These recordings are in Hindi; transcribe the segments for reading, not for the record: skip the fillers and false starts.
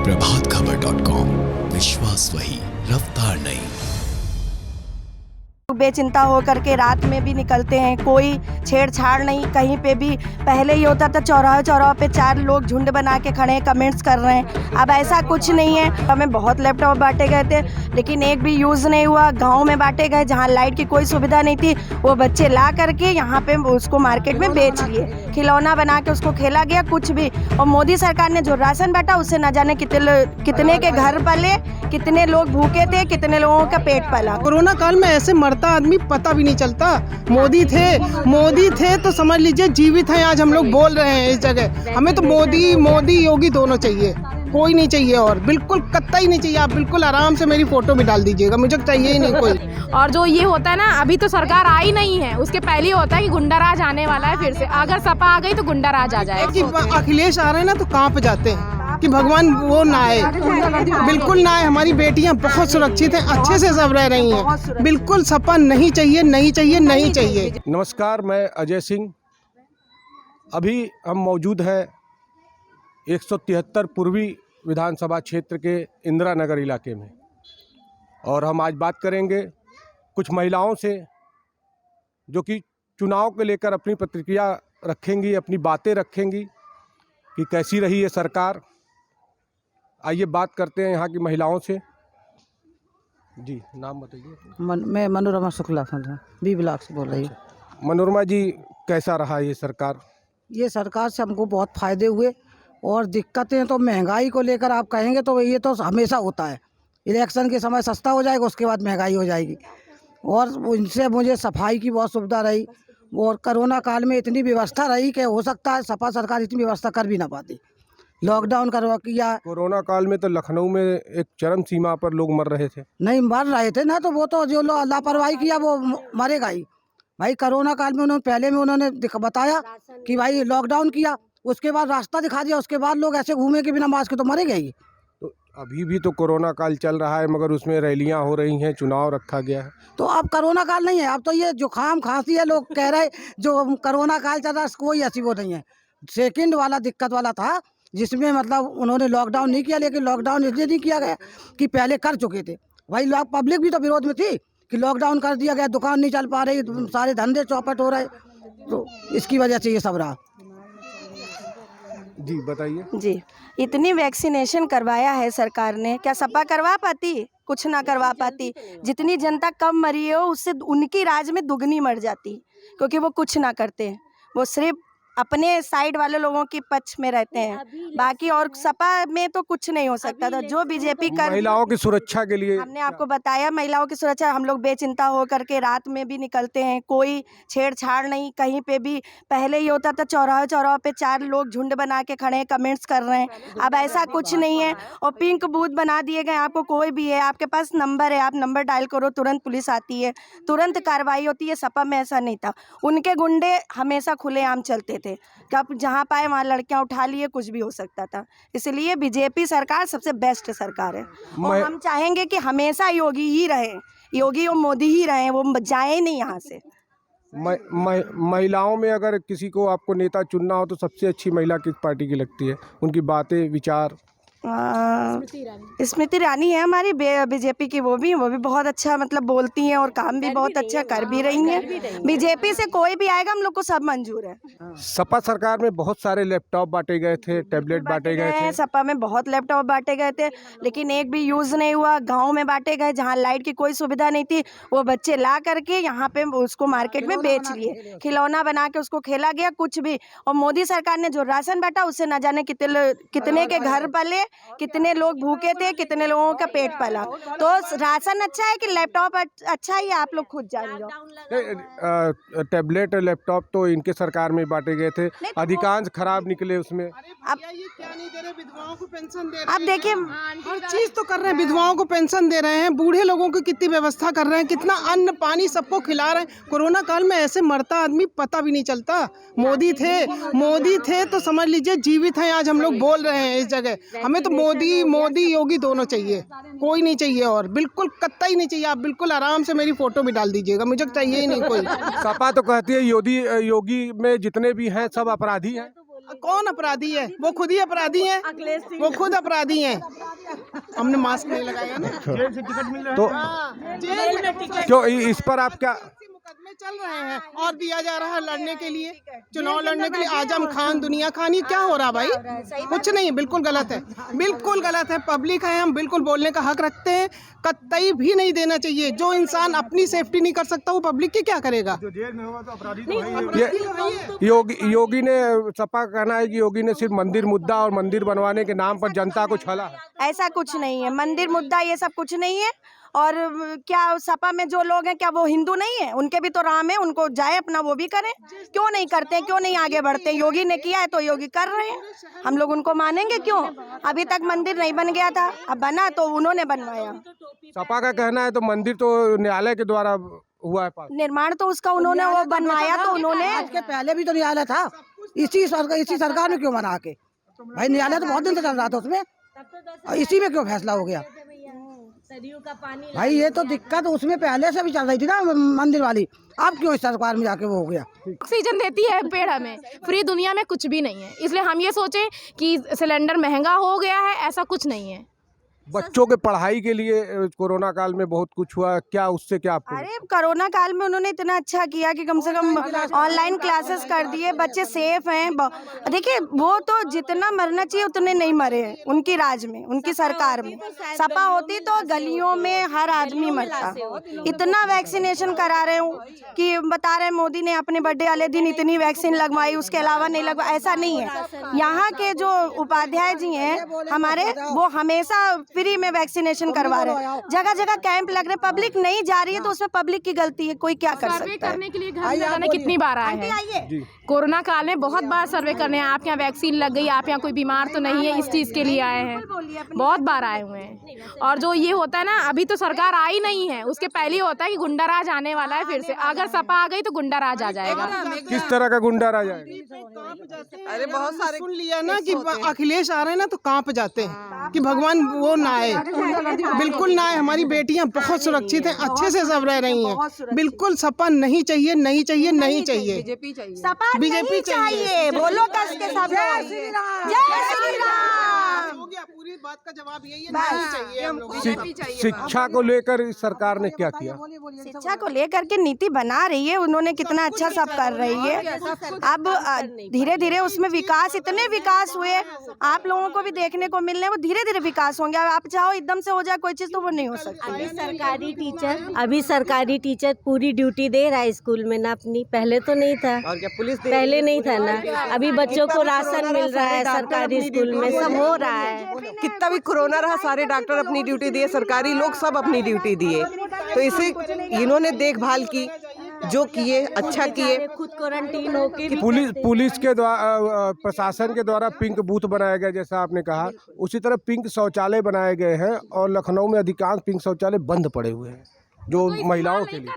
प्रभातखबर.com, विश्वास वही, रफ्तार नहीं। बेचिंता होकर के रात में भी निकलते हैं, कोई छेड़छाड़ नहीं कहीं पे भी। पहले ये होता था चौराहे पे 4 लोग झुंड बना के खड़े हैं, कमेंट्स कर रहे हैं। अब ऐसा कुछ नहीं है। हमें बहुत लैपटॉप बांटे गए थे लेकिन एक भी यूज़ नहीं हुआ। गांव में बांटे गए जहां लाइट की कोई सुविधा नहीं थी, वो बच्चे ला करके यहाँ पे उसको मार्केट में बेच लिए, खिलौना बना के उसको खेला गया कुछ भी। और मोदी सरकार ने जो राशन बांटा उससे न जाने कितने के घर पले, कितने लोग भूखे थे, कितने लोगों का पेट पला। कोरोना काल में ऐसे मरता आदमी पता भी नहीं चलता। मोदी थे तो समझ लीजिए जीवित हैं। आज हम लोग बोल रहे हैं इस जगह। हमें तो मोदी योगी दोनों चाहिए, कोई नहीं चाहिए और बिल्कुल कतई नहीं चाहिए। आप बिल्कुल आराम से मेरी फोटो भी डाल दीजिएगा, मुझे चाहिए ही नहीं कोई। और जो ये होता है ना, अभी तो सरकार आई नहीं है, उसके पहले ही होता है कि गुंडाराज आने वाला है। फिर से अगर सपा आ गई तो गुंडाराज आ जाएगा। कि अखिलेश आ रहे हैं ना तो कहाँ पे जाते हैं कि भगवान वो ना आए, बिल्कुल ना आए। हमारी बेटियां बहुत सुरक्षित हैं, अच्छे से सब रह रही हैं। बिल्कुल सपा नहीं चाहिए, नहीं चाहिए, नहीं चाहिए। नमस्कार, मैं अजय सिंह। अभी हम मौजूद हैं 173 पूर्वी विधानसभा क्षेत्र के इंदिरा नगर इलाके में, और हम आज बात करेंगे कुछ महिलाओं से जो कि चुनाव को लेकर अपनी प्रतिक्रिया रखेंगी, अपनी बातें रखेंगी कि कैसी रही ये सरकार। आइए बात करते हैं यहाँ की महिलाओं से। जी, नाम बताइए। मैं मनोरमा शुक्ला बी ब्लॉक से बोल रही हूँ। मनोरमा जी, कैसा रहा ये सरकार? ये सरकार से हमको बहुत फ़ायदे हुए और दिक्कतें तो महंगाई को लेकर आप कहेंगे तो ये तो हमेशा होता है। इलेक्शन के समय सस्ता हो जाएगा, उसके बाद महंगाई हो जाएगी। और इनसे मुझे सफाई की बहुत सुविधा रही। और कोरोना काल में इतनी व्यवस्था रही कि हो सकता है सपा सरकार इतनी व्यवस्था कर भी ना पाती। लॉकडाउन करवा किया। कोरोना काल में तो लखनऊ में एक चरम सीमा पर लोग मर रहे थे। नहीं मर रहे थे ना, तो वो तो जो लोग लापरवाही किया वो मरेगा ही भाई। कोरोना काल में उन्होंने बताया कि भाई लॉकडाउन किया, उसके बाद रास्ता दिखा दिया, उसके बाद लोग ऐसे घूमे के बिना मास्क के तो मरेगा ही। तो अभी भी तो कोरोना काल चल रहा है, मगर उसमें रैलियां हो रही हैं, चुनाव रखा गया है। तो अब कोरोना काल नहीं है, अब तो ये जुकाम खांसी है। लोग कह रहे जो कोरोना काल चल रहा है कोई ऐसी वो नहीं है। सेकंड वाला दिक्कत वाला था जिसमें मतलब उन्होंने लॉकडाउन नहीं किया, लेकिन लॉकडाउन इसलिए नहीं किया गया कि पहले कर चुके थे भाई लोग। पब्लिक भी तो विरोध में थी कि लॉकडाउन कर दिया गया, दुकान नहीं चल पा रही, सारे धंधे चौपट हो रहे, तो इसकी वजह से ये सब रहा। जी बताइए। जी, इतनी वैक्सीनेशन करवाया है सरकार ने, क्या सपा करवा पाती? कुछ ना करवा पाती। जितनी जनता कम मरी है उससे उनकी राज में दुगनी मर जाती, क्योंकि वो कुछ ना करते। वो सिर्फ अपने साइड वाले लोगों के पक्ष में रहते हैं, बाकी और सपा में तो कुछ नहीं हो सकता था। जो बीजेपी कर महिलाओं की सुरक्षा के लिए हमने आपको बताया, महिलाओं की सुरक्षा। हम लोग बेचिंता होकर के रात में भी निकलते हैं, कोई छेड़छाड़ नहीं कहीं पे भी। पहले ये होता था चौराहे पे 4 लोग झुंड बना के खड़े हैं, कमेंट्स कर रहे हैं। अब ऐसा कुछ नहीं है। और पिंक बूथ बना दिए गए। आपको कोई भी है, आपके पास नंबर है, आप नंबर डायल करो, तुरंत पुलिस आती है, तुरंत कार्रवाई होती है। सपा में ऐसा नहीं था। उनके गुंडे हमेशा खुलेआम चलते थे, कब जहाँ पाए वहाँ लड़कियाँ उठा लिए, कुछ भी हो सकता था। इसलिए बीजेपी सरकार सबसे बेस्ट सरकार है। और हम चाहेंगे कि हमेशा योगी ही रहे, योगी और मोदी ही रहे, वो जाए नहीं यहाँ से। महिलाओं में अगर किसी को आपको नेता चुनना हो तो सबसे अच्छी महिला किस पार्टी की लगती है? उनकी बातें, विचार? स्मृति ईरानी है हमारी बीजेपी की। वो भी बहुत अच्छा मतलब बोलती हैं और काम भी बहुत अच्छा कर भी रही हैं। बीजेपी से कोई भी आएगा हम लोग को सब मंजूर है। सपा सरकार में बहुत सारे लैपटॉप बांटे गए थे, टैबलेट बांटे गए थे। सपा में बहुत लैपटॉप बांटे गए थे लेकिन एक भी यूज़ नहीं हुआ। गांव में बांटे गए जहां लाइट की कोई सुविधा नहीं थी, वो बच्चे ला करके यहाँ पे उसको मार्केट में बेच लिए, खिलौना बना के उसको खेला गया कुछ भी। और मोदी सरकार ने जो राशन बांटा उससे न जाने कितने के घर पले, कितने लोग भूखे थे, कितने लोगों का पेट पला। तो राशन अच्छा है कि लैपटॉप अच्छा है, आप लोग खुद जान लो। टैबलेट लैपटॉप तो इनके सरकार में बांटे गए थे, अधिकांश खराब निकले उसमें। अब क्या नहीं दे रहे, विधवाओं को पेंशन दे रहे हैं। अब देखिए हर चीज तो कर रहे हैं, विधवाओं को पेंशन दे रहे हैं, बूढ़े लोगों की कितनी व्यवस्था कर रहे हैं, कितना अन्न पानी सबको खिला रहे हैं। कोरोना काल में ऐसे मरता आदमी पता भी नहीं चलता। मोदी थे तो समझ लीजिए जीवित हैं। आज हम लोग बोल रहे हैं इस जगह। हमें तो मोदी योगी दोनों चाहिए, कोई नहीं चाहिए और बिल्कुल कतई नहीं चाहिए। आप बिल्कुल आराम से मेरी फोटो भी डाल दीजिएगा, मुझे चाहिए ही नहीं कोई। सपा तो कहती है योगी में जितने भी हैं सब अपराधी हैं। कौन अपराधी है? वो खुद ही अपराधी हैं, वो खुद अपराधी हैं। हमने मास्क नहीं लगाया ना। तो जेल में क्यों इस पर आप क्या मुकदमे चल रहे हैं और दिया जा रहा है लड़ने के लिए, चुनाव लड़ने के लिए। आजम खान, दुनिया खान, ये क्या हो रहा भाई? कुछ नहीं, बिल्कुल गलत है, बिल्कुल गलत है। पब्लिक है, हम बिल्कुल बोलने का हक रखते हैं। कतई भी नहीं देना चाहिए। जो इंसान अपनी सेफ्टी नहीं कर सकता वो पब्लिक की क्या करेगा? योगी ने, सपा का कहना है कि योगी ने सिर्फ मंदिर मुद्दा और मंदिर बनवाने के नाम पर जनता को छला है। ऐसा कुछ नहीं है, मंदिर मुद्दा ये सब कुछ नहीं है। और क्या सपा में जो लोग हैं क्या वो हिंदू नहीं है? उनके भी तो राम है, उनको जाए अपना वो भी करें। क्यों नहीं करते हैं, क्यों नहीं आगे बढ़ते? योगी ने किया है तो योगी कर रहे हैं, हम लोग उनको मानेंगे क्यों? अभी तक मंदिर नहीं बन गया था, अब बना तो उन्होंने बनवाया। सपा का कहना है तो मंदिर तो न्यायालय के द्वारा हुआ है पास। निर्माण तो उसका उन्होंने वो बनवाया तो उन्होंने। इसके पहले भी तो न्यायालय था, इसी सरकार में क्यों बना के? भाई न्यायालय तो बहुत दिन से चल रहा था उसमें, और इसी में क्यों फैसला हो गया? भाई ये तो दिक्कत उसमें पहले से भी चल रही थी ना मंदिर वाली, अब क्यों इस सरकार में जाके वो हो गया? ऑक्सीजन देती है पेड़ हमें, फ्री दुनिया में कुछ भी नहीं है। इसलिए हम ये सोचें कि सिलेंडर महंगा हो गया है, ऐसा कुछ नहीं है। बच्चों के पढ़ाई के लिए कोरोना काल में बहुत कुछ हुआ, क्या उससे क्या आपको? अरे कोरोना काल में उन्होंने इतना अच्छा किया कि कम से कम ऑनलाइन क्लासेस कर दिए, बच्चे सेफ हैं। देखिए वो तो जितना मरना चाहिए उतने नहीं मरे हैं उनकी राज में, उनकी सरकार में। सपा होती तो गलियों में हर आदमी मरता। इतना वैक्सीनेशन करा रहे हूँ कि बता रहे मोदी ने अपने बर्थडे वाले दिन इतनी वैक्सीन लगवाई, उसके अलावा नहीं लगवाई, ऐसा नहीं है। यहाँ के जो उपाध्याय जी हैं हमारे, वो हमेशा फ्री में वैक्सीनेशन करवा रहे हैं। जगह जगह कैंप लग रहे, पब्लिक नहीं जा रही है तो उसमें पब्लिक की गलती है, कोई क्या कर सकता है? करने के लिए घर में जाने कितनी बार आए हैं कोरोना काल में, बहुत बार सर्वे करने हैं। आप यहाँ वैक्सीन लग गई, आप यहाँ कोई बीमार तो नहीं है, इस चीज़ के लिए आए हैं, बहुत बार आए हुए हैं। और जो ये होता है ना, अभी तो सरकार आई नहीं है, उसके पहले ही होता है कि गुंडाराज आने वाला है फिर से। अगर सपा आ गई तो गुंडाराज आ जाएगा। किस तरह का गुंडाराज आएगा? अरे बहुत सारे सुन लिया ना कि अखिलेश आ रहे हैं ना तो कांप जाते हैं कि भगवान वो ना आए, बिल्कुल ना आए। हमारी बेटियां बहुत सुरक्षित हैं, अच्छे से सब रह रही हैं। बिल्कुल सपा नहीं चाहिए, नहीं चाहिए, नहीं चाहिए। सपा बीजेपी चाहिए, बोलो कस के सब। जय श्री राम। हो गया, पूरी बात का जवाब यही है, नहीं चाहिए हम लोग। शिक्षा को लेकर इस सरकार ने क्या किया? शिक्षा को लेकर के नीति बना रही है, उन्होंने कितना अच्छा सब कर रही है। अब धीरे धीरे उसमें विकास, इतने विकास हुए, आप लोगों को भी देखने को मिल रहे हैं। वो धीरे धीरे विकास होंगे। आप चाहो एकदम से हो जाए कोई चीज तो वो नहीं हो सकती। अभी सरकारी टीचर पूरी ड्यूटी दे रहा है स्कूल में ना अपनी, पहले तो नहीं था। और क्या पुलिस पहले नहीं था ना। अभी बच्चों को राशन मिल रहा है सरकारी स्कूल में, सब हो रहा है। कितना भी कोरोना रहा, सारे डॉक्टर अपनी ड्यूटी दिए, सरकारी लोग सब अपनी ड्यूटी दिए। तो इसे इन्होंने देखभाल की, जो किए अच्छा किए। खुद क्वारंटीन होके पुलिस के द्वारा, प्रशासन के द्वारा पिंक बूथ बनाया गया, जैसा आपने कहा, उसी तरह पिंक शौचालय बनाए गए हैं। और लखनऊ में अधिकांश पिंक शौचालय बंद पड़े हुए हैं जो महिलाओं के लिए।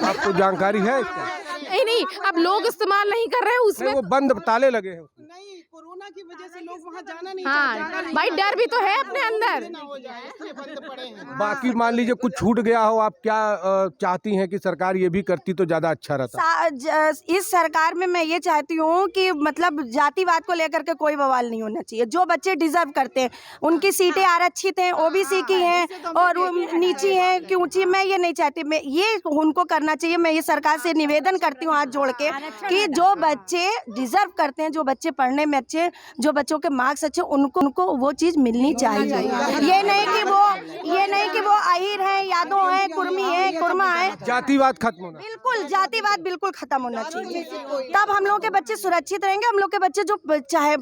आपको जानकारी है इसका? नहीं, अब लोग इस्तेमाल नहीं कर रहे हैं उसमें, वो बंद ताले लगे हैं। नहीं, कोरोना की वजह से लोग वहाँ जाना नहीं हाँ भाई, डर भी तो है अपने अंदर। बंद पड़े हैं। बाकी मान लीजिए कुछ छूट गया हो, आप क्या चाहती हैं कि सरकार ये भी करती तो ज्यादा अच्छा रहता? इस सरकार में मैं ये चाहती हूँ कि मतलब जातिवाद को लेकर के कोई बवाल नहीं होना चाहिए। जो बच्चे डिजर्व करते हैं, उनकी सीटें आरक्षित हैं, ओबीसी की हैं और नीची हैं कि ऊंची, मैं ये नहीं चाहती। मैं ये उनको करना चाहिए। मैं ये सरकार से निवेदन करती हूँ हाथ जोड़ के कि जो बच्चे डिजर्व करते हैं, जो बच्चे पढ़ने में अच्छे, जो बच्चों के मार्क्स अच्छे, उनको वो चीज मिलनी चाहिए। ये नहीं कि वो अहीर है, यादव है, कुर्मी है, कुर्मा है। जातिवाद खत्म होना, बिल्कुल जातिवाद बिल्कुल खत्म होना चाहिए। तब हम लोगों के बच्चे सुरक्षित रहेंगे। हम लोग के बच्चे जो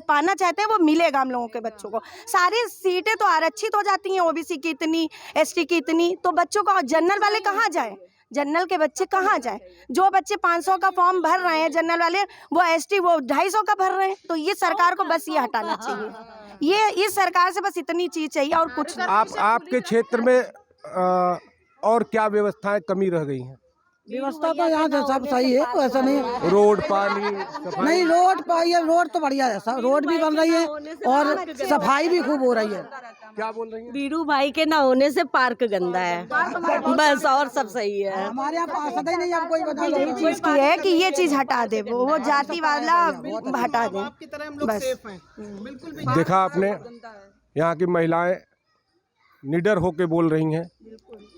पाना चाहते हैं वो मिलेगा हम लोगों के बच्चों को। सारी सीटें तो आरक्षित हो जाती हैं, ओबीसी की इतनी, एसटी की इतनी, तो बच्चों को जनरल वाले कहाँ जाए? जनरल के बच्चे कहाँ जाएं? जो बच्चे 500 का फॉर्म भर रहे हैं जनरल वाले, वो एसटी वो 250 का भर रहे हैं। तो ये सरकार को बस ये हटाना चाहिए। ये इस सरकार से बस इतनी चीज चाहिए और कुछ नहीं। आपके क्षेत्र में और क्या व्यवस्थाएं कमी रह गई हैं? व्यवस्था तो यहाँ से सब सही है, ऐसा नहीं। रोड, पानी, नहीं, रोड तो बढ़िया है, रोड भी बन रही है और सफाई भी खूब हो रही है। क्या बोल रही हैं? बीरू भाई के ना होने से पार्क गंदा है, बस और सब सही है। हमारे यहाँ पार्षद ही नहीं, अब कोई बता दो। चीज की है कि ये चीज हटा दे, वो जाति वाला हटा दे आपकी तरह हम लोग बस। सेफ हैं बिल्कुल भी। देखा आपने, यहाँ की महिलाएं निडर होकर बोल रही हैं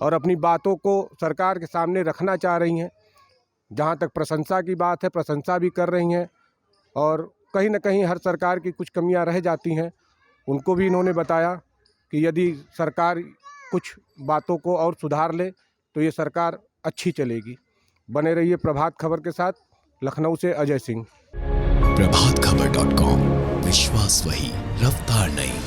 और अपनी बातों को सरकार के सामने रखना चाह रही हैं। जहाँ तक प्रशंसा की बात है, प्रशंसा भी कर रही हैं, और कहीं न कहीं हर सरकार की कुछ कमियां रह जाती हैं, उनको भी इन्होंने बताया कि यदि सरकार कुछ बातों को और सुधार ले तो ये सरकार अच्छी चलेगी। बने रहिए प्रभात खबर के साथ। लखनऊ से अजय सिंह। प्रभातखबर.com, विश्वास वही, रफ्तार नहीं।